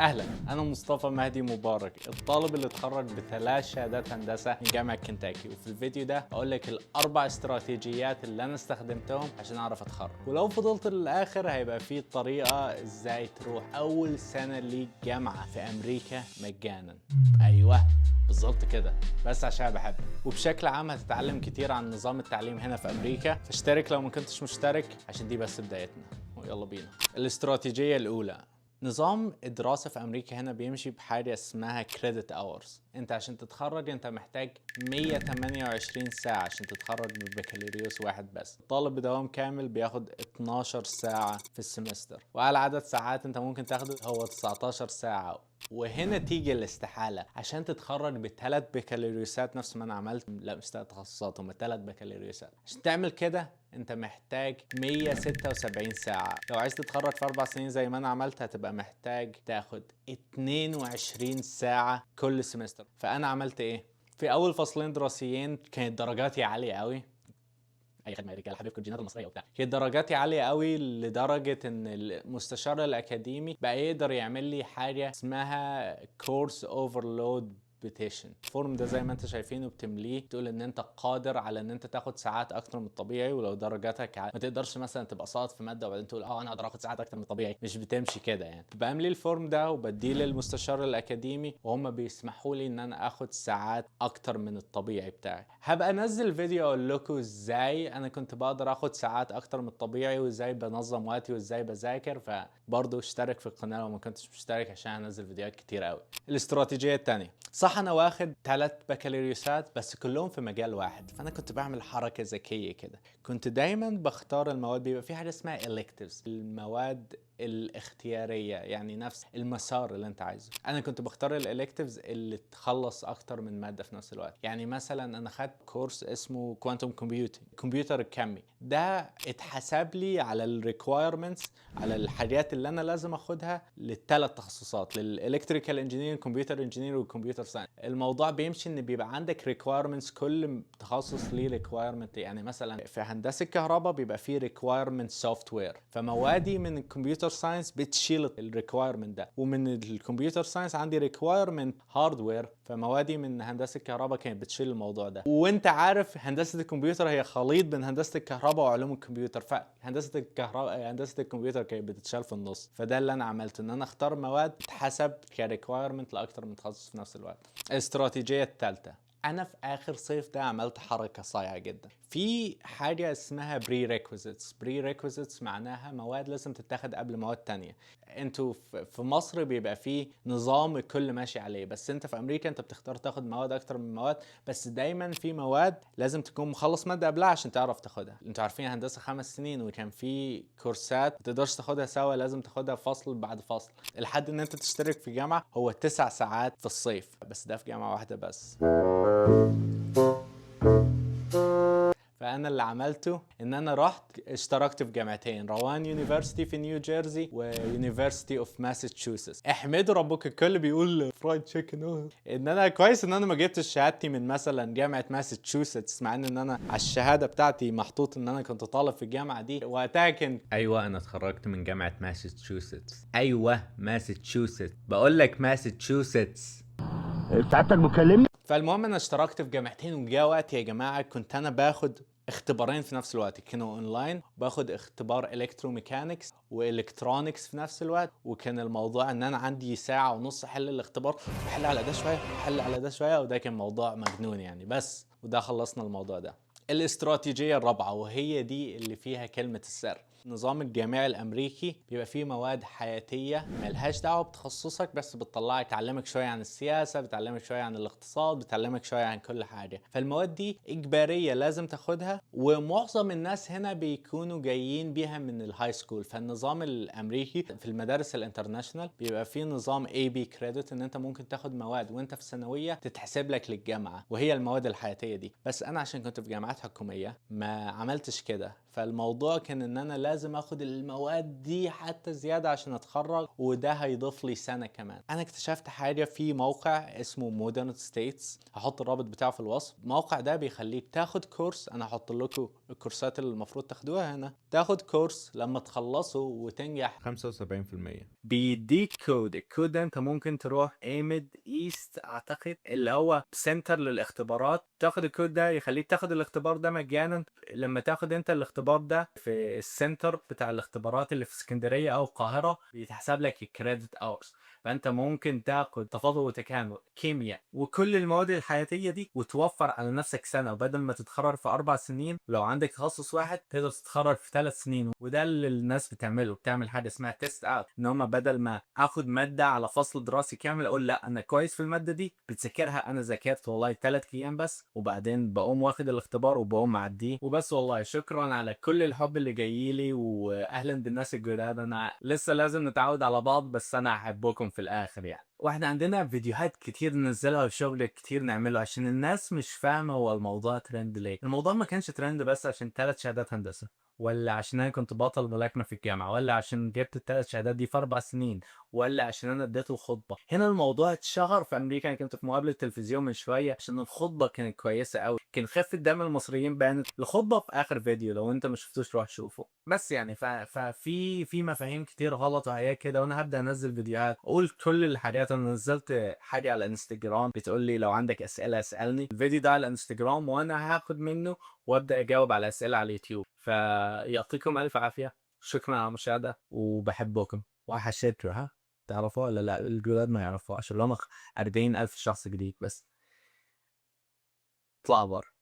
اهلا، انا مصطفى مهدي مبارك، الطالب اللي اتخرج بثلاث شهادات هندسه من جامعه كنتاكي. وفي الفيديو ده هقول لك الاربع استراتيجيات اللي انا استخدمتهم عشان اعرف اتخرج. ولو فضلت للاخر هيبقى في طريقه ازاي تروح اول سنه ليك جامعه في امريكا مجانا. ايوه بالظبط كده، بس عشان بحبك. وبشكل عام هتتعلم كتير عن نظام التعليم هنا في امريكا، فاشترك لو ما كنتش مشترك عشان دي بس بدايتنا. ويلا بينا. الاستراتيجية الاولى، نظام الدراسة في أمريكا هنا بيمشي بحاجة اسمها credit hours. أنت عشان تتخرج أنت محتاج 128 ساعة عشان تتخرج ببكالوريوس واحد بس. الطالب بدوام كامل بياخد 12 ساعة في السمستر، وأعلى عدد ساعات أنت ممكن تاخده هو 19 ساعة. وهنا تيجي الاستحالة، عشان تتخرج بثلاث بكالوريوسات نفس ما انا عملت، لا مش ثلاث تخصصات، هم ثلاث بكالوريوسات. عشان تعمل كده انت محتاج 176 ساعة. لو عايز تتخرج في 4 سنين زي ما انا عملت هتبقى محتاج تاخد 22 ساعة كل سمستر. فانا عملت ايه؟ في اول فصلين دراسيين كانت درجاتي عالية قوي، اي خدمه يا رجاله، حبيبكم الجينات المصريه وبتاع. كانت درجاتي عاليه قوي لدرجه ان المستشار الاكاديمي بقى يقدر يعمل لي حاجه اسمها كورس اوفرلود بيتيشن. الفورم ده زي ما انت شايفينه بتمليه، تقول ان انت قادر على ان انت تاخد ساعات اكتر من الطبيعي، ولو درجاتك ما تقدرش مثلا تبقى ساقط في ماده وبعدين تقول انا اقدر اخد ساعات اكتر من الطبيعي. مش بتمشي كده يعني. بملي الفورم ده وبديه للمستشار الاكاديمي، وهم بيسمحوا لي ان انا اخد ساعات اكتر من الطبيعي بتاعي. هبقى انزل فيديو اقول لكم ازاي انا كنت بقدر اخد ساعات اكتر من الطبيعي، وازاي بنظم وقتي، وازاي بذاكر. فبرضه اشترك في القناه لو ما كنتش مشترك عشان انزل فيديوهات كتير قوي. الاستراتيجيه الثانيه، صح انا واخد 3 بكالوريوسات بس كلهم في مجال واحد، فانا كنت بعمل حركه ذكيه كده. كنت دايما بختار المواد، بيبقى في حاجه اسمها electives، المواد الاختياريه، يعني نفس المسار اللي انت عايزه. انا كنت بختار الالكتيفز اللي تخلص اكتر من ماده في نفس الوقت. يعني مثلا انا خدت كورس اسمه كوانتم كومبيوتنج، كمبيوتر الكمي. ده اتحسب لي على الريكوايرمنتس، على الحاجات اللي انا لازم اخدها للثلاث تخصصات، للالكتريكال انجينير، كمبيوتر انجينير، والكمبيوتر ساينس. الموضوع بيمشي ان بيبقى عندك ريكوايرمنتس، كل تخصص ليه ريكوايرمنت. يعني مثلا في هندسه الكهرباء بيبقى فيه ريكوايرمنت سوفت وير، فموادي من الكمبيوتر ساينس بتشيل الريكوايرمنت ده. ومن الكمبيوتر ساينس عندي ريكوايرمنت هاردوير، فموادي من هندسه الكهرباء كانت بتشيل الموضوع ده. وانت عارف هندسه الكمبيوتر هي خليط بين هندسه الكهرباء وعلوم الكمبيوتر، فهندسه الكهرباء هندسه الكمبيوتر كانت بتتشال في النص. فده اللي انا عملته، ان انا اختار مواد تتحسب كريكوايرمنت لاكتر من تخصص في نفس الوقت. الاستراتيجيه الثالثه، انا في اخر صيف ده عملت حركه صايعه جدا. في حاجه اسمها بري ريكويزيتس. بري ريكويزيتس معناها مواد لازم تتاخد قبل مواد تانية. انتوا في مصر بيبقى فيه نظام الكل ماشي عليه، بس انت في امريكا انت بتختار تاخد مواد اكتر من مواد، بس دايما في مواد لازم تكون مخلص ماده قبلها عشان تعرف تاخدها. انتوا عارفين هندسه 5 سنين، وكان في كورسات ما تقدرش تاخدها سوا، لازم تاخدها فصل بعد فصل. الحد ان انت تشترك في جامعه هو 9 ساعات في الصيف، بس ده في جامعه واحده بس. فانا اللي عملته ان انا رحت اشتركت في جامعتين، روان يونيفرسيتي في نيو جيرسي ويونيفرسيتي اوف ماساتشوستس. احمدوا ربك، الكل بيقول فرايد تشيكن. ان انا كويس ان انا ما جبتش شهادتي من مثلا جامعه ماساتشوستس، مع ان انا على الشهاده بتاعتي محطوط ان انا كنت طالب في الجامعه دي وقتها. كنت ايوه انا اتخرجت من جامعه ماساتشوستس. ايوه ماساتشوستس، بقول لك ماساتشوستس. سعادتك بتكلمني؟ فالمهم انا اشتركت في جامعتين، وجا وقت يا جماعه كنت انا باخد اختبارين في نفس الوقت، كانوا اونلاين. باخد اختبار الكتروميكانكس والكترونكس في نفس الوقت. وكان الموضوع ان انا عندي ساعه ونص احل الاختبار، بحل على ده شويه بحل على ده شويه، وده كان موضوع مجنون يعني. بس وده خلصنا الموضوع ده. الاستراتيجيه الرابعه، وهي دي اللي فيها كلمه السر، النظام الجامعي الامريكي بيبقى فيه مواد حياتيه ملهاش دعوه بتخصصك، بس بتطلعك تعلمك شويه عن السياسه، بتعلمك شويه عن الاقتصاد، بتعلمك شويه عن كل حاجه. فالمواد دي اجباريه لازم تاخدها، ومعظم الناس هنا بيكونوا جايين بيها من الهاي سكول. فالنظام الامريكي في المدارس الانترناشونال بيبقى فيه نظام اي بي كريدت، ان انت ممكن تاخد مواد وانت في ثانويه تتحسب لك للجامعه، وهي المواد الحياتيه دي. بس انا عشان كنت في جامعات حكوميه ما عملتش كده، فالموضوع كان ان انا ولازم اخد المواد دي حتى زيادة عشان اتخرج، وده هيضيف لي سنة كمان. انا اكتشفت حاجة في موقع اسمه مودرن ستيتس، هحط الرابط بتاعه في الوصف. الموقع ده بيخليك تاخد كورس، انا هحط لكم الكورسات اللي المفروض تاخدوها هنا. تاخد كورس لما تخلصه وتنجح 75%، بيديك كود. الكود ده انت ممكن تروح ايمد ايست اعتقد اللي هو سنتر للاختبارات، تاخد الكود ده يخليك تاخد الاختبار ده مجانا. لما تاخد انت الاختبار ده في السنتر بتاع الاختبارات اللي في اسكندرية او القاهرة، بيتحسب لك الكريدت اورز. فانت ممكن تاخد تفاضل وتكامل، كيمياء، وكل المواد الحياتيه دي، وتوفر على نفسك سنه. وبدل ما تتخرج في 4 سنين، لو عندك تخصص واحد تقدر تتخرج في 3 سنين. وده اللي الناس بتعمله، بتعمل حاجه اسمها تيست اوت، ان هم بدل ما اخد ماده على فصل دراسي كامل اقول لا انا كويس في الماده دي، بتذاكرها. انا ذاكرت والله 3 ايام بس، وبعدين بقوم واخد الاختبار وبقوم معديه وبس. والله شكرا على كل الحب اللي جاي لي، واهلا بالناس الجداد. انا لسه لازم نتعود على بعض، بس انا احبكم في الاخر يعني. واحنا عندنا فيديوهات كتير ننزلها وشغل كتير نعمله، عشان الناس مش فاهمه هو الموضوع ترند ليه. الموضوع ما كانش ترند بس عشان 3 شهادات هندسه، ولا عشان انا كنت بطل ملاكمه في الجامعه، ولا عشان جبت ال3 شهادات دي في 4 سنين، ولا عشان انا اديته خطبه. هنا الموضوع اتشهر في امريكا. انا كنت في مقابله تلفزيون من شويه عشان الخطبه كانت كويسه قوي، كان خفه دم المصريين بانت. الخطبه في اخر فيديو، لو انت ما شفتوش روح شوفه. بس يعني ففي مفاهيم كتير غلط وحاجات كده، وانا هبدا انزل فيديوهات اقول كل الحاجات. انا نزلت حاجه على الانستجرام بتقول لي لو عندك اسئله اسالني، الفيديو ده على الانستجرام وانا هاخد منه وابدا اجاوب على اسئله على اليوتيوب. فيعطيكم الف عافيه، شكرا على المشاهده وبحبكم. وحشيتوا ها، تعرفوا ولا لا؟ الجداد ما يعرفوا عشان لهم 40,000 شخص جديد بس. اطلع بره.